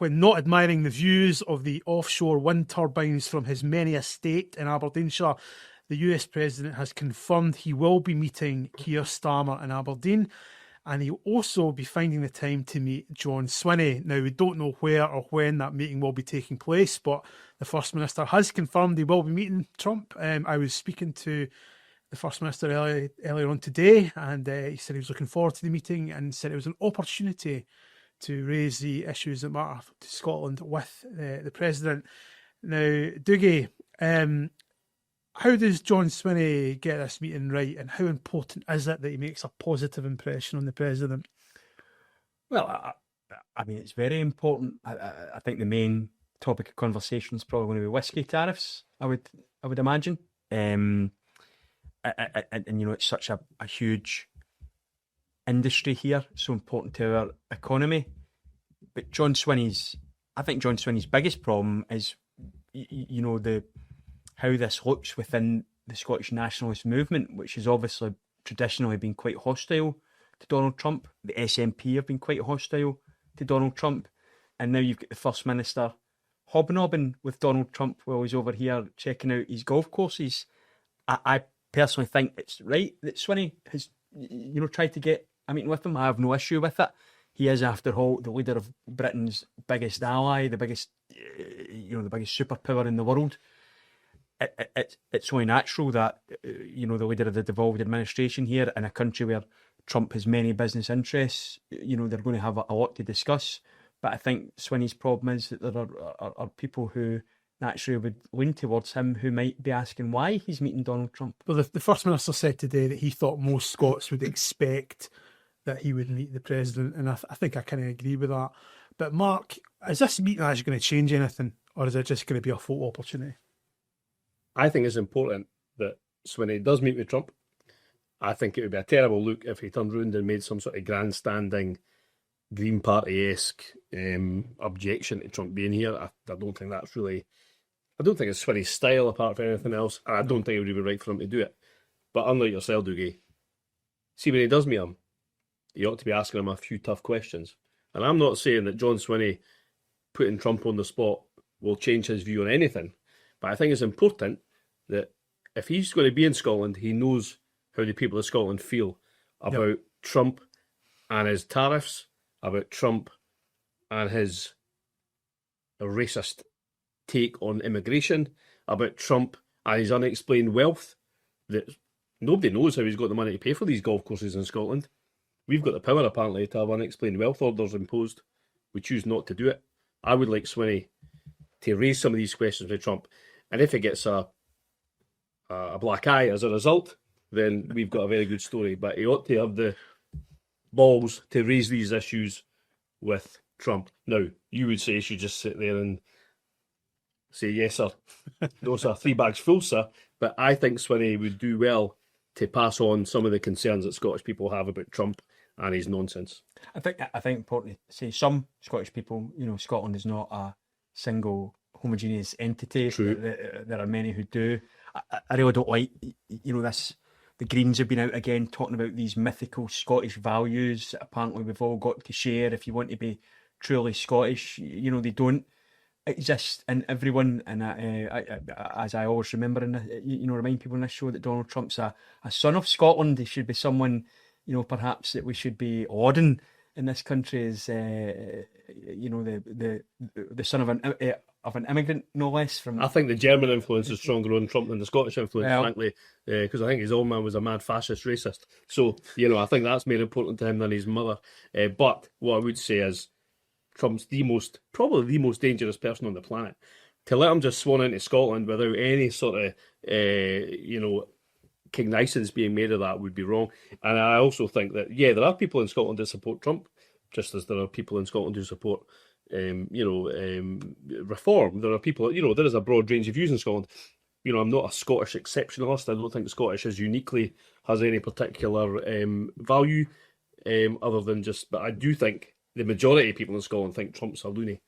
when not admiring the views of the offshore wind turbines from his Menie Estate in Aberdeenshire, the US President has confirmed he will be meeting Keir Starmer in Aberdeen, and he'll also be finding the time to meet John Swinney. Now, we don't know where or when that meeting will be taking place, but the First Minister has confirmed he will be meeting Trump. I was speaking to the First Minister earlier on today, and he said he was looking forward to the meeting and said it was an opportunity to raise the issues that matter to Scotland with the President. Now, Dougie, how does John Swinney get this meeting right, and how important is it that he makes a positive impression on the President? Well, I mean, it's very important. I think the main topic of conversation is probably going to be whiskey tariffs, I would imagine. And you know, it's such a huge industry here, so important to our economy. But I think John Swinney's biggest problem is, you know, how this looks within the Scottish nationalist movement, which has obviously traditionally been quite hostile to Donald Trump. The SNP have been quite hostile to Donald Trump. And now you've got the First Minister hobnobbing with Donald Trump while he's over here checking out his golf courses. I personally think it's right that Swinney has, you know, tried to get a meeting with him. I have no issue with it. He is, after all, the leader of Britain's biggest ally, the biggest superpower in the world. It's only natural that, you know, the leader of the devolved administration here in a country where Trump has many business interests, you know, they're going to have a lot to discuss. But I think Swinney's problem is that there are people who naturally would lean towards him who might be asking why he's meeting Donald Trump. Well, the First Minister said today that he thought most Scots would expect that he would meet the President, and I think I kind of agree with that. But Mark, is this meeting actually going to change anything, or is it just going to be a photo opportunity? I think it's important that Swinney does meet with Trump. I think it would be a terrible look if he turned round and made some sort of grandstanding Green Party-esque objection to Trump being here. I don't think that's really... I don't think it's Swinney's style, apart from anything else. And I don't think it would be right for him to do it. But unlike yourself, Dougie, see, when he does meet him, he ought to be asking him a few tough questions. And I'm not saying that John Swinney putting Trump on the spot will change his view on anything. But I think it's important that if he's going to be in Scotland, he knows how the people of Scotland feel about Trump and his tariffs, about Trump and his racist take on immigration, about Trump and his unexplained wealth, that nobody knows how he's got the money to pay for these golf courses in Scotland. We've got the power, apparently, to have unexplained wealth orders imposed. We choose not to do it. I would like Swinney to raise some of these questions with Trump. And if he gets a black eye as a result, then we've got a very good story. But he ought to have the balls to raise these issues with Trump. Now, you would say he should just sit there and say, yes, sir. No, sir, 3 bags full, sir. But I think Swinney would do well to pass on some of the concerns that Scottish people have about Trump and his nonsense. I think important to say some Scottish people, you know, Scotland is not a single homogeneous entity. True. There are many who do. I really don't like, you know, this. The Greens have been out again talking about these mythical Scottish values that apparently we've all got to share if you want to be truly Scottish. You know, they don't exist in everyone. And as I always remember, remind people in this show that Donald Trump's a son of Scotland. He should be someone, you know, perhaps that we should be lauding in this country as, the son of an immigrant, no less. I think the German influence is stronger on Trump than the Scottish influence, frankly, because I think his old man was a mad fascist racist. So, you know, I think that's more important to him than his mother. But what I would say is Trump's probably the most dangerous person on the planet. To let him just swan into Scotland without any sort of, cognizance being made of that would be wrong. And I also think that, there are people in Scotland that support Trump, just as there are people in Scotland who support reform. There are people, there is a broad range of views in Scotland. I'm not a Scottish exceptionalist. I don't think Scottish has any particular value other than but I do think the majority of people in Scotland think Trump's a loony.